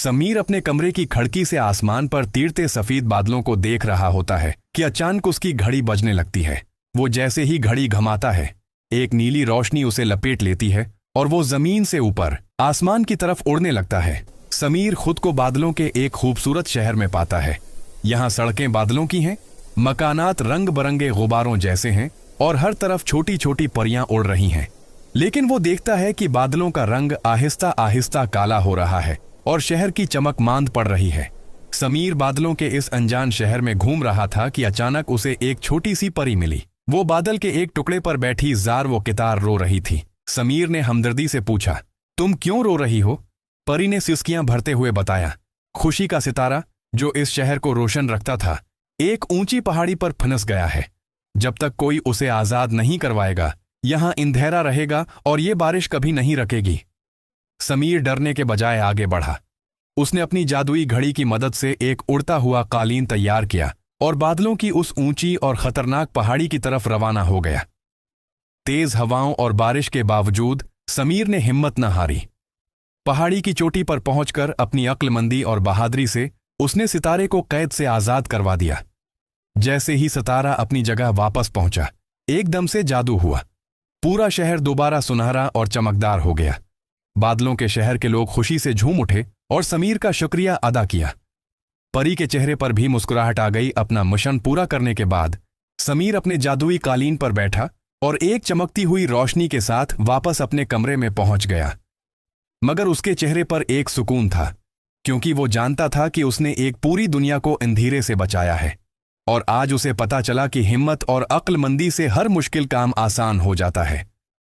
समीर अपने कमरे की खिड़की से आसमान पर तीरते सफेद बादलों को देख रहा होता है कि अचानक उसकी घड़ी बजने लगती है। वो जैसे ही घड़ी घुमाता है, एक नीली रोशनी उसे लपेट लेती है और वो जमीन से ऊपर आसमान की तरफ उड़ने लगता है। समीर खुद को बादलों के एक खूबसूरत शहर में पाता है। यहाँ सड़कें बादलों की हैं, मकानात रंग बरंगे गुब्बारों जैसे हैं और हर तरफ छोटी छोटी परियां उड़ रही हैं। लेकिन वो देखता है कि बादलों का रंग आहिस्ता आहिस्ता काला हो रहा है और शहर की चमक मांद पड़ रही है। समीर बादलों के इस अनजान शहर में घूम रहा था कि अचानक उसे एक छोटी सी परी मिली। वो बादल के एक टुकड़े पर बैठी जार वो कितार रो रही थी। समीर ने हमदर्दी से पूछा, तुम क्यों रो रही हो? परी ने सिसकियां भरते हुए बताया, खुशी का सितारा जो इस शहर को रोशन रखता था, एक ऊंची पहाड़ी पर फंस गया है। जब तक कोई उसे आजाद नहीं करवाएगा, यहां अंधेरा रहेगा और ये बारिश कभी नहीं रुकेगी। समीर डरने के बजाय आगे बढ़ा। उसने अपनी जादुई घड़ी की मदद से एक उड़ता हुआ कालीन तैयार किया और बादलों की उस ऊंची और खतरनाक पहाड़ी की तरफ रवाना हो गया। तेज हवाओं और बारिश के बावजूद समीर ने हिम्मत न हारी। पहाड़ी की चोटी पर पहुंचकर अपनी अक्लमंदी और बहादुरी से उसने सितारे को कैद से आजाद करवा दिया। जैसे ही सितारा अपनी जगह वापस पहुंचा, एकदम से जादू हुआ। पूरा शहर दोबारा सुनहरा और चमकदार हो गया। बादलों के शहर के लोग खुशी से झूम उठे और समीर का शुक्रिया अदा किया। परी के चेहरे पर भी मुस्कुराहट आ गई। अपना मिशन पूरा करने के बाद समीर अपने जादुई कालीन पर बैठा और एक चमकती हुई रोशनी के साथ वापस अपने कमरे में पहुंच गया। मगर उसके चेहरे पर एक सुकून था, क्योंकि वो जानता था कि उसने एक पूरी दुनिया को अंधेरे से बचाया है और आज उसे पता चला कि हिम्मत और अक्लमंदी से हर मुश्किल काम आसान हो जाता है।